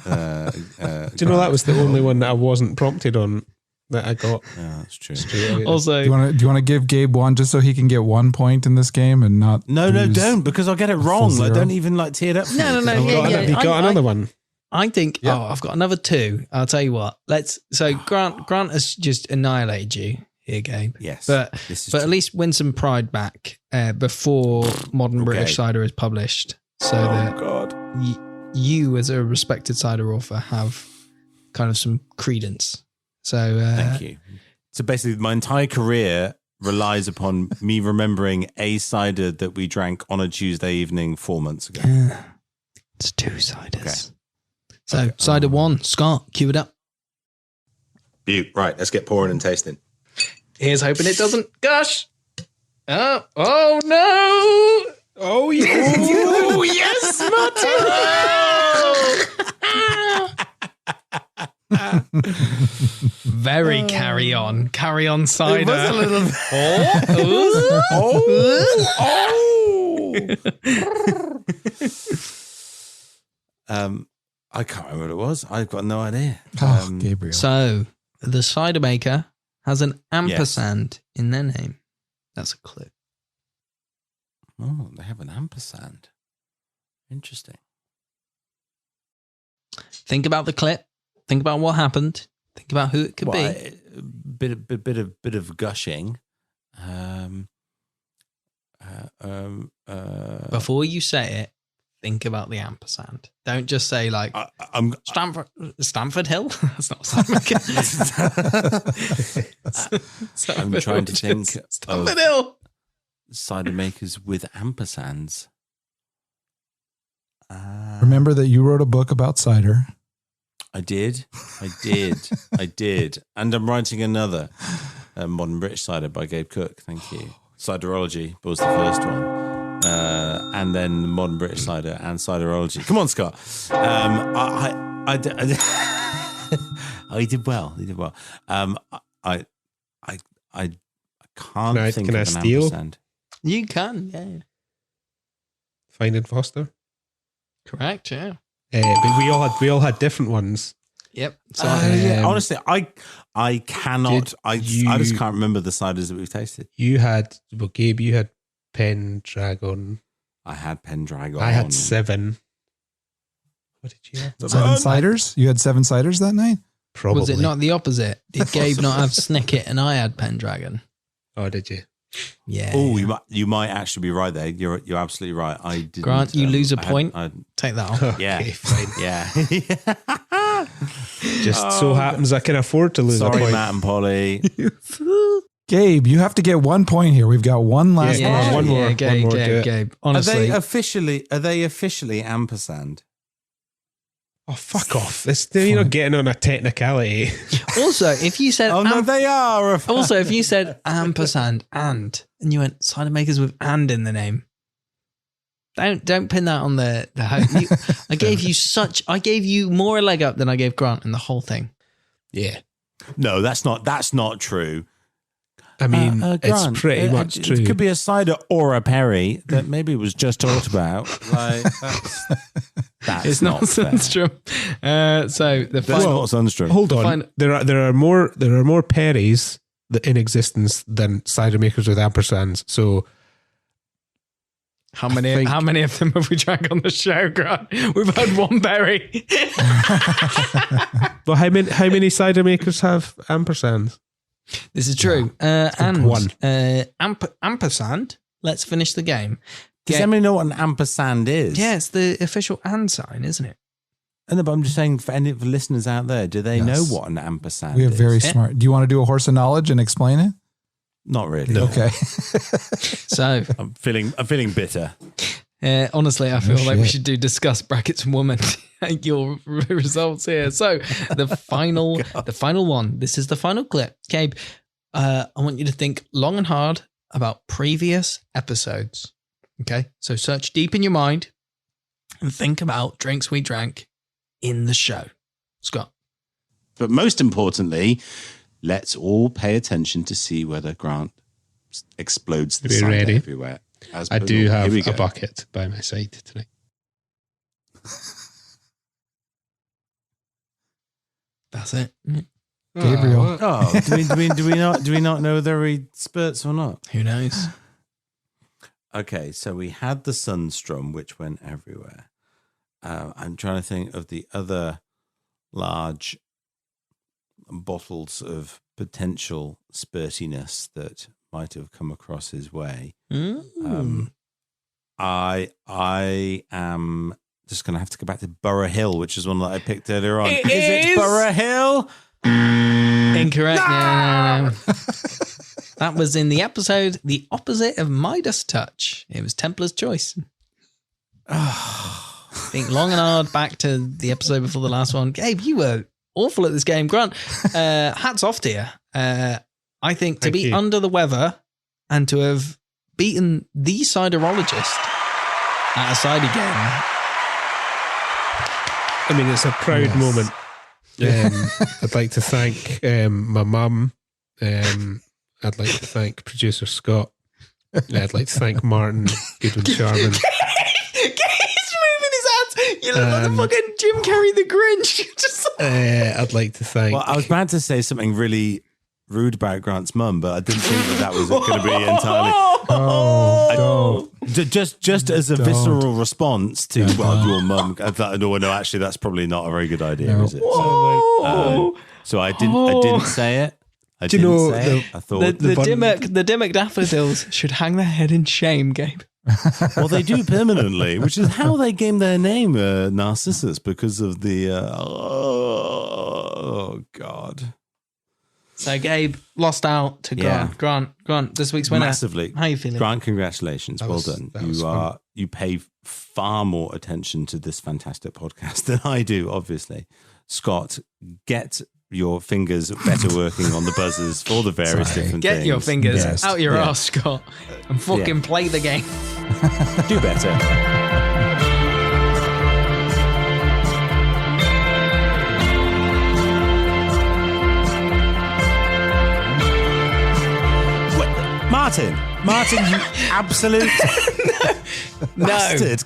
Do you know that was the only one that I wasn't prompted on that I got?
Yeah, that's true.
Also,
Do you want to give Gabe one just so he can get 1 point in this game and not?
No,
lose
don't, because I'll get it wrong.
full
Like,
zero?
don't even like tee it up. for
No,
me,
no,
'cause
no,
I'll-
yeah,
Have you got another one?
I think.
Yeah.
Oh, I've got another 2. I'll tell you what. So Grant has just annihilated you here, Gabe.
Yes,
But
this is
but at
true.
least win some pride back before Modern
Okay.
British Cider is published, so that
God.
you, as a respected cider author, have kind of some credence. So
Thank you. So basically, my entire career relies upon me remembering a cider that we drank on a Tuesday evening 4 months ago.
It's 2 ciders.
Okay.
So
Okay.
cider 1, Scott, cue it up.
Right, let's get pouring and tasting.
Here's hoping it doesn't gush. Oh no!
Oh, yeah.
Oh yes, Martyn! Very carry on cider.
It was a little. I can't remember what it was. I've got no idea.
Oh, Gabriel.
So the cider maker has an ampersand in their name. That's a clue.
Oh, they have an ampersand. Interesting.
Think about the clip. Think about what happened. Think about who it could be.
Bit of gushing.
Before you say it, think about the ampersand. Don't just say like
I'm
Stamford Hill. That's not cider maker.
I'm trying to think
Stamford
of
Hill.
cider makers with ampersands.
Remember that you wrote a book about cider.
I did. And I'm writing another Modern British Cider by Gabe Cook. Thank you. Ciderology was the first one. And then Modern British Cider and Ciderology. Come on, Scott. I did well. He did well. I can't think
can I
of an
steal?
ampersand.
You can, yeah.
Finding Foster.
Correct, yeah.
But we all had different ones.
Yep. So
Yeah, honestly, I cannot.
Did
I just can't remember the ciders that we've tasted.
You had, well, Gabe, you had Pendragon.
I had Pendragon.
I had 7. What did you have?
7 ciders? You had 7 ciders that night?
Probably.
was it not the opposite? Did Gabe not have Snicket and I had Pendragon?
Oh, did you?
Yeah.
Oh, you might actually be right there. You're absolutely right. I didn't.
Grant, you lose a
I had-
point.
I-
Take that off.
yeah,
Okay, fine.
yeah.
Just so happens I can afford to lose a
Sorry,
point.
Matt and Polly.
Gabe, you have to get 1 point here. We've got one last
Yeah,
question.
one more,
Gabe,
one more, do it.
Gabe.
Are
Honestly,
they officially ampersand?
Oh, fuck off. You're not getting on a technicality.
also, if you said
Oh no, they are.
also if you said ampersand and you went cider makers with and in the name, don't pin that on the hope. I gave you more a leg up than I gave Grant in the whole thing.
Yeah.
No, that's not true.
I mean,
Grant,
it's pretty much true.
It could be a cider or a Perry that maybe was just talked about. Like that's
It's not
fair.
Sundstrom. So the
That's
final,
not Sundstrom.
Hold on.
Fine.
There are more Perrys in existence than cider makers with ampersands. So
how many of them have we drank on the show, Grant? We've had one berry.
well, how many cider makers have ampersands?
This is true. And
one.
ampersand. Let's finish the game.
Does anybody know what an ampersand is?
Yeah, it's the official and sign, isn't it?
But I'm just saying, for any of the listeners out there, do they
Yes.
know what an ampersand
We are
is?
very
Yeah.
smart. Do you want to do a horse of knowledge and explain it?
Not really.
No.
Okay.
So
I'm feeling bitter.
honestly, I feel like we
shit.
should do discuss brackets and woman. Your results here. So the final one. This is the final clip. Gabe, I want you to think long and hard about previous episodes. Okay, so search deep in your mind and think about drinks we drank in the show. Scott.
But most importantly, let's all pay attention to see whether Grant explodes the
Be
cider
ready.
everywhere.
I do have a bucket by my side tonight.
That's it.
Gabriel.
Oh, do we not know whether he spurts or not?
Who knows?
Okay, so we had the Sunstrom, which went everywhere. I'm trying to think of the other large bottles of potential spurtiness that might have come across his way. I am just going to have to go back to Borough Hill, which is one that I picked earlier on. Is it Borough Hill?
Incorrect. No. That was in the episode, the opposite of Midas Touch. It was Templar's Choice. Think long and hard back to the episode before the last one. Gabe, you were awful at this game. Grant, hats off to you. I think to be under the weather and to have beaten the Ciderologist at a cider game.
I mean, it's a proud moment. I'd like to thank my mum. I'd like to thank producer Scott. I'd like to thank Martyn, Goodwin Sharman.
He's moving his hands. You look like the fucking Jim Carrey the Grinch.
I'd like to thank...
Well, I was about to say something really rude about Grant's mum, but I didn't think that was going to be entirely... Just as a visceral response to your mum, I thought, no, actually, that's probably not a very good idea, is it? So I didn't say it. I thought
the Dimmock daffodils should hang their head in shame, Gabe.
Well, they do permanently, which is how they gave their name Narcissus, because of the oh god.
So Gabe lost out to Grant.
Yeah.
Grant, this week's winner.
Massively.
How are you feeling?
Grant, congratulations. Well done. You pay far more attention to this fantastic podcast than I do, obviously. Scott, get your fingers better working on the buzzers for the various different things.
Get your fingers out your ass, Scott, and fucking play the game.
Do better. Martyn, you absolute bastard.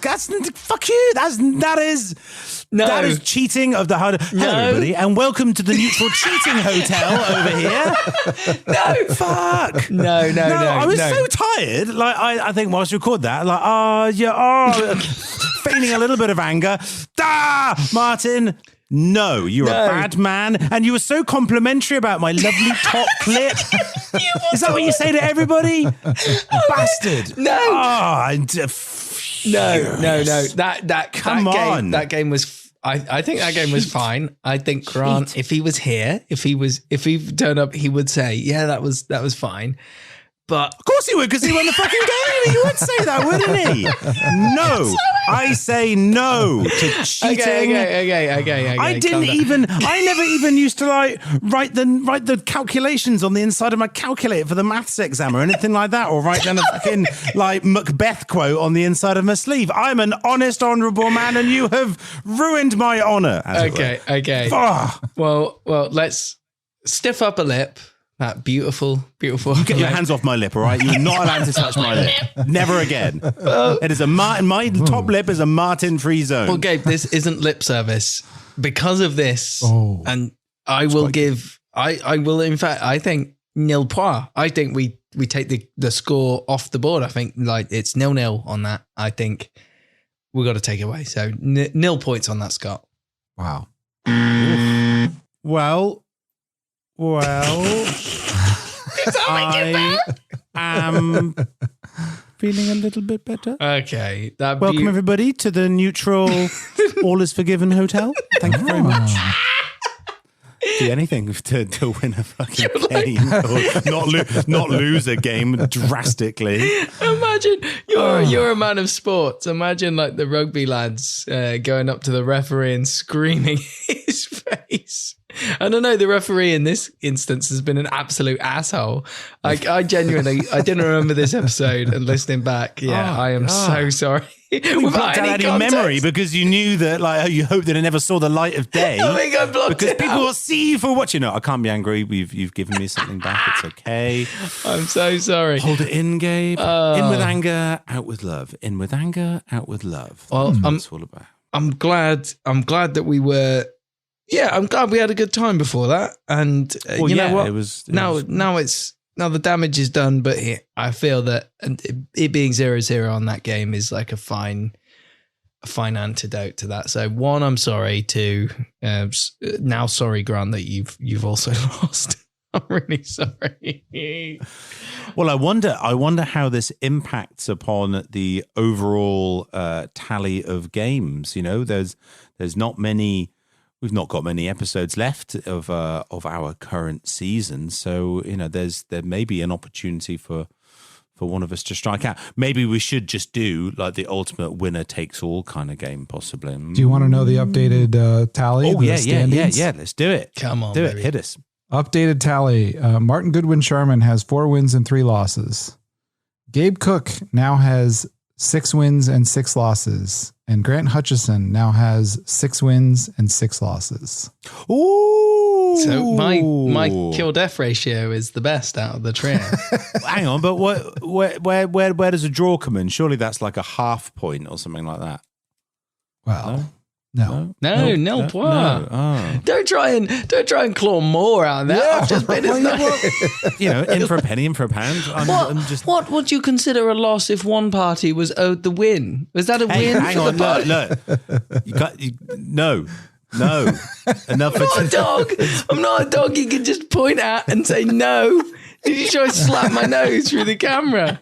Fuck you. That is cheating of the heart. Hello, everybody, and welcome to the Neutral Cheating Hotel over here.
No.
Fuck.
No.
I was so tired. Like, I think whilst you record that, like, feigning a little bit of anger. Martyn. No, you're a bad man, and you were so complimentary about my lovely top clip. Is that what you say to everybody? Bastard!
No, no. That game was. I think that game was fine. I think Grant, if he was here, if he turned up, he would say, "Yeah, that was fine." But
of course he would, because he won the fucking game. He would say that, wouldn't he? No, I say no to cheating.
Okay.
I never even used to like write the calculations on the inside of my calculator for the maths exam or anything like that, or write down a fucking like Macbeth quote on the inside of my sleeve. I'm an honest, honourable man, and you have ruined my honour.
Okay. Well, let's stiff up a lip. That beautiful.
You get your hands off my lip, all right? You're not allowed to touch my lip. Never again. It is my top lip is a Martyn-free zone.
Well, Gabe, this isn't lip service. Because of this, and I will give, I will, in fact, I think nil point. I think we take the score off the board. I think like it's 0-0 on that. I think we got to take it away. So 0 points on that, Scott.
Wow.
Well, I am feeling a little bit better.
Okay.
Welcome, everybody, to the Neutral All Is Forgiven Hotel. Thank you very much. Do anything to win a fucking game or not lose a game drastically.
Imagine you're a man of sports. Imagine like the rugby lads going up to the referee and screaming his face. I don't know. The referee in this instance has been an absolute asshole. I genuinely, I didn't remember this episode, and listening back, I am so sorry.
You blocked out any memory because you knew that, like, you hoped that it never saw the light of day.
I think I blocked
because
it
people
out.
will see you for watching. No, I can't be angry. You've given me something back. It's okay.
I'm so sorry.
Hold it in, Gabe. In with anger, out with love. In with anger, out with love.
Well,
That's what it's all about.
I'm glad that we were. Yeah, I'm glad we had a good time before that. And you know what?
It was
now the damage is done. But I feel that it being 0-0 on that game is like a fine antidote to that. So one, I'm sorry. Two, now sorry, Grant, that you've also lost. I'm really sorry.
Well, I wonder how this impacts upon the overall tally of games. You know, there's not many. We've not got many episodes left of our current season, so you know there may be an opportunity for one of us to strike out. Maybe we should just do like the ultimate winner takes all kind of game, possibly.
Do you want to know the updated tally?
Oh, yeah. Let's do it.
Come on,
do
baby.
it. Hit us.
Updated tally. Martyn Goodwin Sharman has 4 wins and 3 losses. Gabe Cook now has 6 wins and 6 losses. And Grant Hutchison now has 6 wins and 6 losses.
Ooh.
So my kill death ratio is the best out of the trio.
Hang on, but where does a draw come in? Surely that's like a half point or something like that.
Well, no.
No, point.
Oh.
Don't try and claw more out of that.
Yeah,
I've just been
You know, in for a penny, in for a pound.
What would you consider a loss if one party was owed the win? Was that a win?
Hang
for
on,
the party?
look. No. Enough.
I'm not a dog. I'm not a dog you can just point at and say no. Did you try to slap my nose through the camera?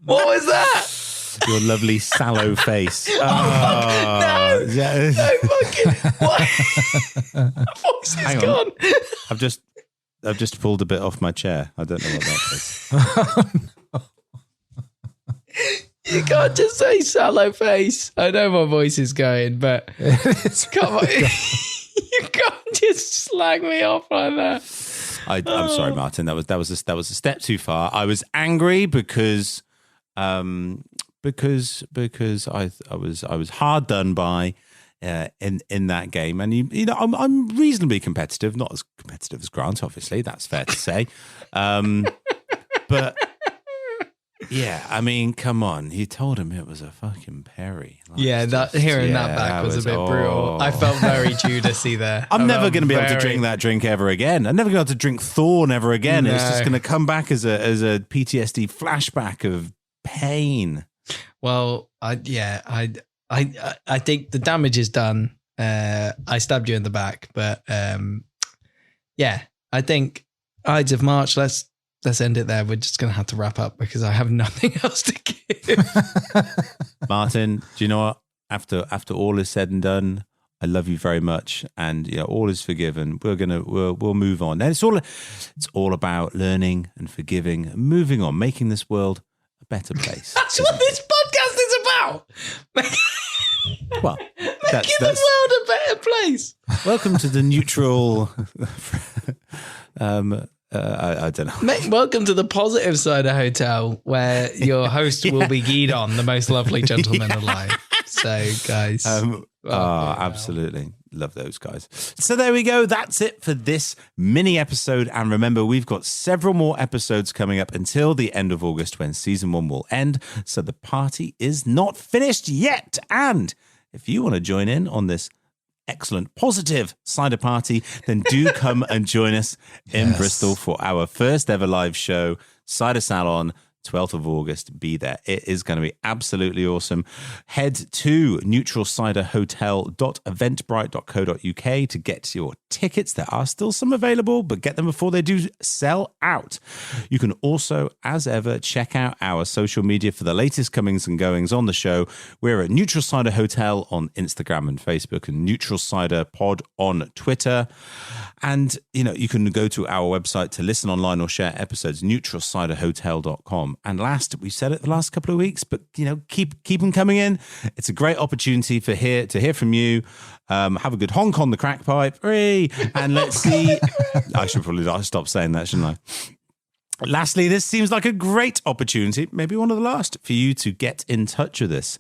What was that?
Your lovely sallow face.
No,
Yeah.
no fucking. What? My voice is
Hang on.
gone.
I've just pulled a bit off my chair. I don't know what that is.
You can't just say sallow face. I know my voice is going, but come on. You can't just slag me off like that.
I'm sorry, Martyn. That was a step too far. I was angry because I was hard done by in that game, and you know I'm reasonably competitive, not as competitive as Grant, obviously. That's fair to say, but. Yeah, I mean, come on. You told him it was a fucking Perry. Like,
Hearing that back was a bit brutal. I felt very Judasy there.
I'm never going to be able to drink that drink ever again. I'm never going to be able to drink Thorn ever again.
No.
It's just going to come back as a PTSD flashback of pain.
Well, I think the damage is done. I stabbed you in the back, but I think Ides of March. Let's end it there. We're just going to have to wrap up because I have nothing else to give.
Martyn, do you know what? After all is said and done, I love you very much, and you know all is forgiven. We'll move on. And it's all about learning and forgiving, and moving on, making this world a better place.
That's what this podcast is about.
Well,
Making the world a better place.
Welcome to the neutral. I don't know.
Welcome to the positive side of Hotel, where your host will be Guidon, the most lovely gentleman alive. So, guys.
Absolutely. Love those guys. So there we go. That's it for this mini episode. And remember, we've got several more episodes coming up until the end of August when season 1 will end. So the party is not finished yet. And if you want to join in on this excellent, positive cider party, then do come and join us in Bristol for our first ever live show, Cider Salon, 12th of August. Be there. It is going to be absolutely awesome. Head to neutralciderhotel.eventbrite.co.uk to get your tickets. There are still some available, but get them before they do sell out. You can also, as ever, check out our social media for the latest comings and goings on the show. We're at Neutral Cider Hotel on Instagram and Facebook, and Neutral Cider Pod on Twitter. And, you know, you can go to our website to listen online or share episodes, neutralciderhotel.com. And last, we said it the last couple of weeks, but, you know, keep them coming in. It's a great opportunity to hear from you. Have a good honk on the crack pipe. Hooray! And let's see. I should probably stop saying that, shouldn't I? Lastly, this seems like a great opportunity, maybe one of the last, for you to get in touch with us.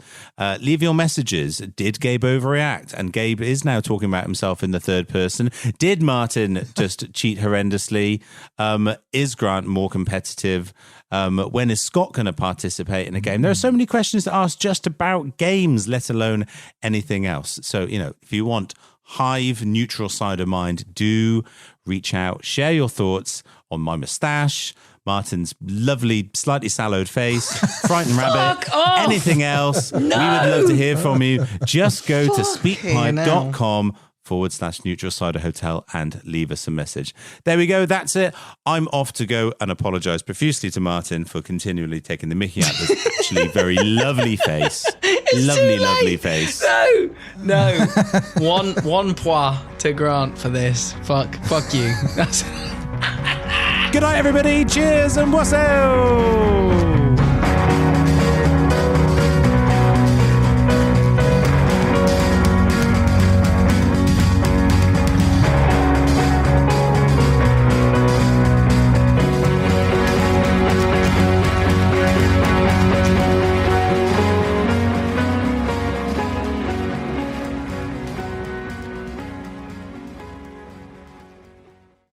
Leave your messages. Did Gabe overreact? And Gabe is now talking about himself in the third person. Did Martyn just cheat horrendously? Is Grant more competitive? When is Scott going to participate in a game? There are so many questions to ask just about games, let alone anything else. So, if you want Hive neutral cider mind, do reach out, share your thoughts on my moustache, Martyn's lovely, slightly sallowed face, frightened rabbit, anything else. No! We would love to hear from you. Just go to speakpipe.com/neutral cider hotel and leave us a message. There we go. That's it. I'm off to go and apologize profusely to Martyn for continually taking the mickey out of this actually very lovely face. Lovely face.
No. One point to Grant for this. Fuck you.
Good night, everybody. Cheers and wasso.